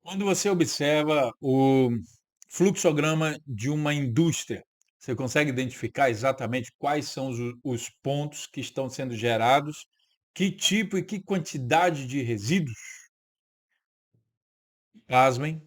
Quando você observa o fluxograma de uma indústria, você consegue identificar exatamente quais são os pontos que estão sendo gerados, que tipo e que quantidade de resíduos? Pasmem,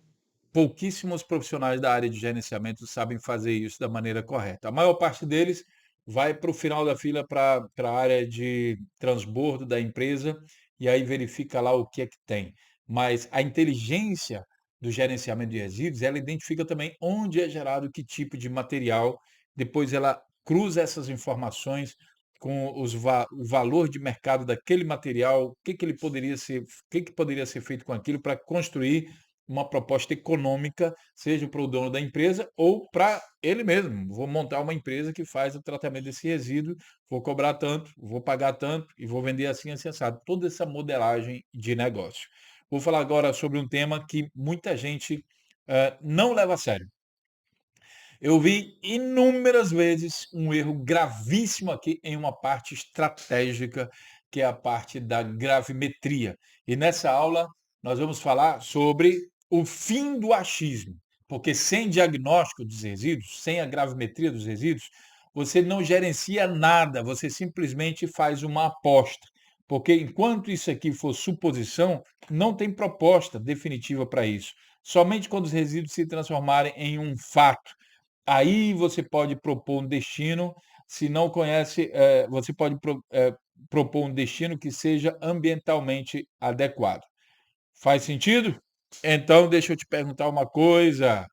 pouquíssimos profissionais da área de gerenciamento sabem fazer isso da maneira correta. A maior parte deles vai para o final da fila para a área de transbordo da empresa e aí verifica lá o que é que tem. Mas a inteligência do gerenciamento de resíduos, ela identifica também onde é gerado que tipo de material, depois ela cruza essas informações com o valor de mercado daquele material, o que poderia ser feito com aquilo para construir uma proposta econômica, seja para o dono da empresa ou para ele mesmo. Vou montar uma empresa que faz o tratamento desse resíduo, vou cobrar tanto, vou pagar tanto e vou vender assim, assim, assado. Toda essa modelagem de negócio. Vou falar agora sobre um tema que muita gente não leva a sério. Eu vi inúmeras vezes um erro gravíssimo aqui em uma parte estratégica, que é a parte da gravimetria. E nessa aula nós vamos falar sobre o fim do achismo, porque sem diagnóstico dos resíduos, sem a gravimetria dos resíduos, você não gerencia nada, você simplesmente faz uma aposta. Porque enquanto isso aqui for suposição, não tem proposta definitiva para isso. Somente quando os resíduos se transformarem em um fato, aí você pode propor um destino, se não conhece, você pode propor um destino que seja ambientalmente adequado. Faz sentido? Então deixa eu te perguntar uma coisa,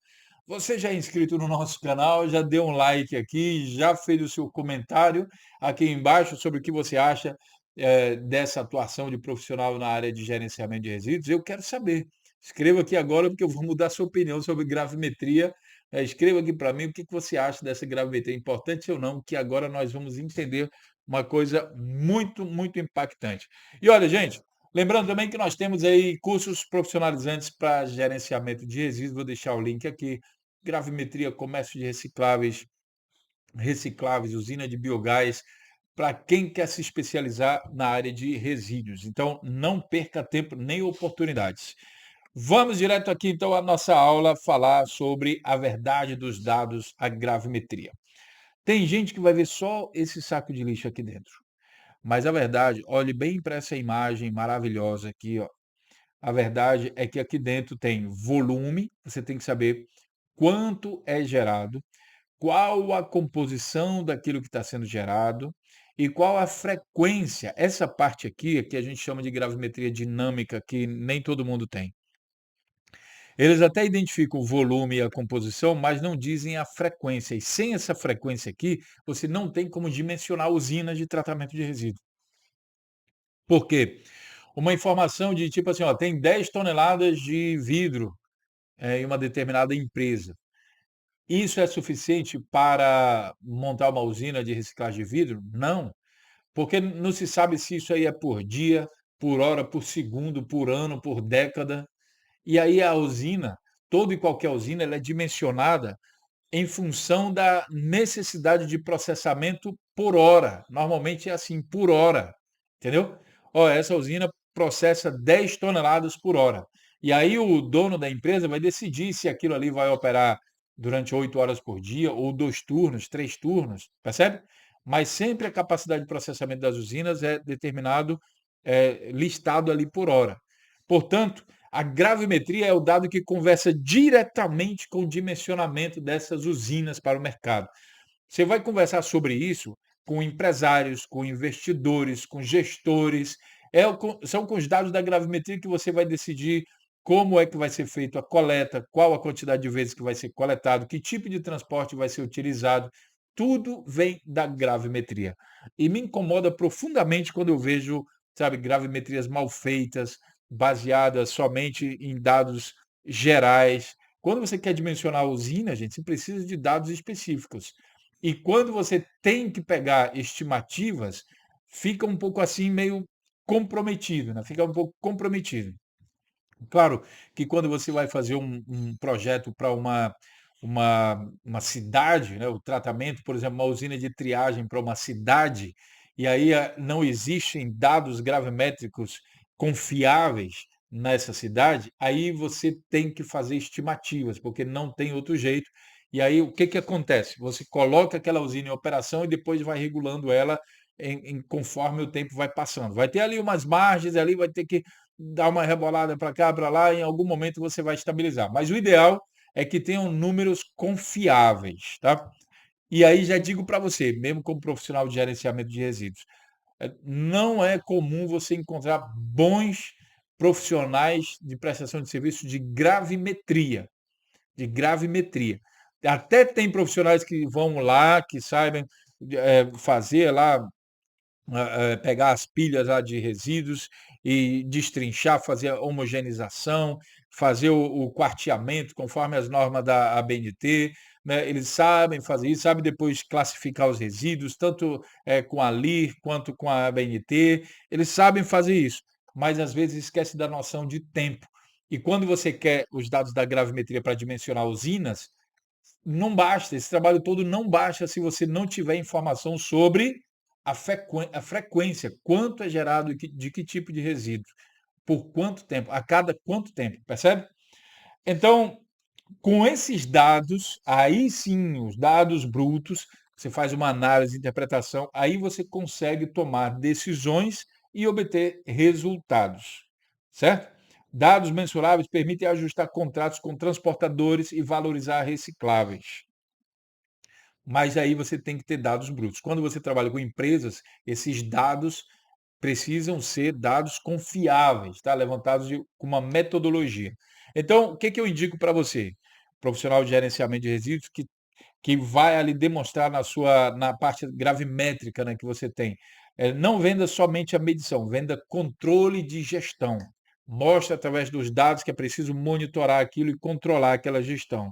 você já é inscrito no nosso canal, já deu um like aqui, já fez o seu comentário aqui embaixo sobre o que você acha, dessa atuação de profissional na área de gerenciamento de resíduos? Eu quero saber. Escreva aqui agora, porque eu vou mudar sua opinião sobre gravimetria. Escreva aqui para mim o que que você acha dessa gravimetria, importante ou não, que agora nós vamos entender uma coisa muito, muito impactante. E olha, gente, lembrando também que nós temos aí cursos profissionalizantes para gerenciamento de resíduos, vou deixar o link aqui. Gravimetria, comércio de recicláveis, usina de biogás, para quem quer se especializar na área de resíduos. Então, não perca tempo nem oportunidades. Vamos direto aqui então à nossa aula falar sobre a verdade dos dados, a gravimetria. Tem gente que vai ver só esse saco de lixo aqui dentro, mas a verdade, olhe bem para essa imagem maravilhosa aqui, ó. A verdade é que aqui dentro tem volume, você tem que saber quanto é gerado, qual a composição daquilo que está sendo gerado e qual a frequência. Essa parte aqui, que a gente chama de gravimetria dinâmica, que nem todo mundo tem. Eles até identificam o volume e a composição, mas não dizem a frequência. E sem essa frequência aqui, você não tem como dimensionar usinas de tratamento de resíduo. Por quê? Uma informação de tipo assim, ó, tem 10 toneladas de vidro em uma determinada empresa. Isso é suficiente para montar uma usina de reciclagem de vidro? Não, porque não se sabe se isso aí é por dia, por hora, por segundo, por ano, por década. E aí a usina, toda e qualquer usina, ela é dimensionada em função da necessidade de processamento por hora. Normalmente é assim, por hora, entendeu? Ó, essa usina processa 10 toneladas por hora. E aí o dono da empresa vai decidir se aquilo ali vai operar durante 8 horas por dia, ou 2 turnos, 3 turnos, percebe? Mas sempre a capacidade de processamento das usinas é determinado, listado ali por hora. Portanto, a gravimetria é o dado que conversa diretamente com o dimensionamento dessas usinas para o mercado. Você vai conversar sobre isso com empresários, com investidores, com gestores. São com os dados da gravimetria que você vai decidir como é que vai ser feita a coleta, qual a quantidade de vezes que vai ser coletado, que tipo de transporte vai ser utilizado. Tudo vem da gravimetria. E me incomoda profundamente quando eu vejo, sabe, gravimetrias mal feitas, baseadas somente em dados gerais. Quando você quer dimensionar a usina, gente, você precisa de dados específicos. E quando você tem que pegar estimativas, fica um pouco assim meio comprometido, né? Fica um pouco comprometido. Claro que quando você vai fazer um projeto para uma cidade, né, o tratamento, por exemplo, uma usina de triagem para uma cidade, e aí não existem dados gravimétricos confiáveis, nessa cidade, aí você tem que fazer estimativas, porque não tem outro jeito. E aí o que que acontece? Você coloca aquela usina em operação e depois vai regulando ela conforme o tempo vai passando. Vai ter ali umas margens, ali vai ter que dar uma rebolada para cá, para lá, em algum momento você vai estabilizar. Mas o ideal é que tenham números confiáveis, tá? E aí já digo para você, mesmo como profissional de gerenciamento de resíduos, não é comum você encontrar bons profissionais de prestação de serviço de gravimetria. Até tem profissionais que vão lá, que sabem, fazer lá, pegar as pilhas lá de resíduos e destrinchar, fazer a homogeneização, fazer o quarteamento conforme as normas da ABNT, né, eles sabem fazer isso, sabem depois classificar os resíduos, tanto, com a LIR quanto com a ABNT, eles sabem fazer isso, mas às vezes esquece da noção de tempo. E quando você quer os dados da gravimetria para dimensionar usinas, não basta, esse trabalho todo não basta se você não tiver informação sobre a frequência, quanto é gerado de que tipo de resíduo, por quanto tempo, a cada quanto tempo, percebe? Então, com esses dados, aí sim, os dados brutos, você faz uma análise, interpretação, aí você consegue tomar decisões e obter resultados, certo? Dados mensuráveis permitem ajustar contratos com transportadores e valorizar recicláveis. Mas aí você tem que ter dados brutos. Quando você trabalha com empresas, esses dados precisam ser dados confiáveis, tá? Levantados com uma metodologia. Então, o que que eu indico para você? Profissional de gerenciamento de resíduos que vai ali demonstrar na parte gravimétrica, né, que você tem. Não venda somente a medição, venda controle de gestão. Mostre através dos dados que é preciso monitorar aquilo e controlar aquela gestão.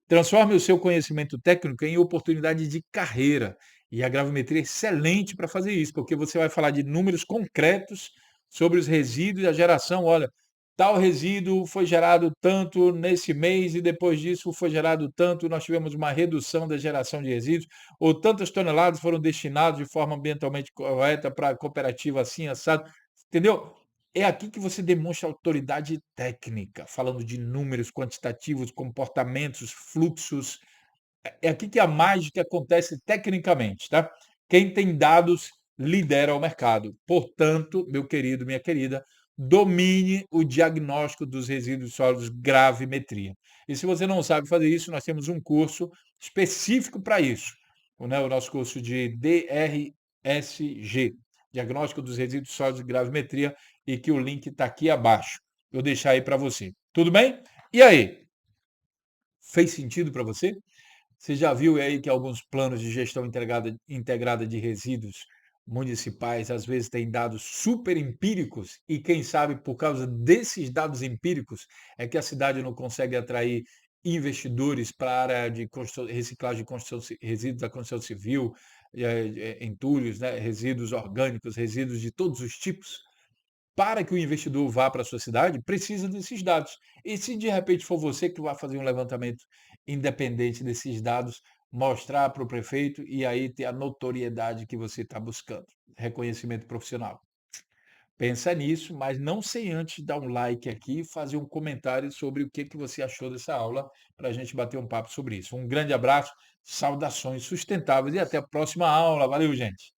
Transforme o seu conhecimento técnico em oportunidade de carreira. E a gravimetria é excelente para fazer isso, porque você vai falar de números concretos sobre os resíduos e a geração. Olha, tal resíduo foi gerado tanto nesse mês e depois disso foi gerado tanto, nós tivemos uma redução da geração de resíduos, ou tantas toneladas foram destinadas de forma ambientalmente correta para a cooperativa assim, assado. Entendeu? É aqui que você demonstra autoridade técnica, falando de números quantitativos, comportamentos, fluxos. É aqui que a mágica acontece tecnicamente, tá? Quem tem dados lidera o mercado. Portanto, meu querido, minha querida, domine o diagnóstico dos resíduos sólidos gravimetria. E se você não sabe fazer isso, nós temos um curso específico para isso, né? O nosso curso de DRSG, Diagnóstico dos Resíduos Sólidos de Gravimetria, e que o link está aqui abaixo. Eu deixar aí para você. Tudo bem? E aí? Fez sentido para você? Você já viu aí que alguns planos de gestão integrada de resíduos municipais às vezes têm dados super empíricos e quem sabe por causa desses dados empíricos é que a cidade não consegue atrair investidores para a área de reciclagem de resíduos da construção civil, entulhos, né, resíduos orgânicos, resíduos de todos os tipos. Para que o investidor vá para a sua cidade, precisa desses dados. E se de repente for você que vai fazer um levantamento independente desses dados, mostrar para o prefeito e aí ter a notoriedade que você está buscando, reconhecimento profissional. Pensa nisso, mas não sem antes dar um like aqui e fazer um comentário sobre o que que você achou dessa aula, para a gente bater um papo sobre isso. Um grande abraço, saudações sustentáveis e até a próxima aula. Valeu, gente!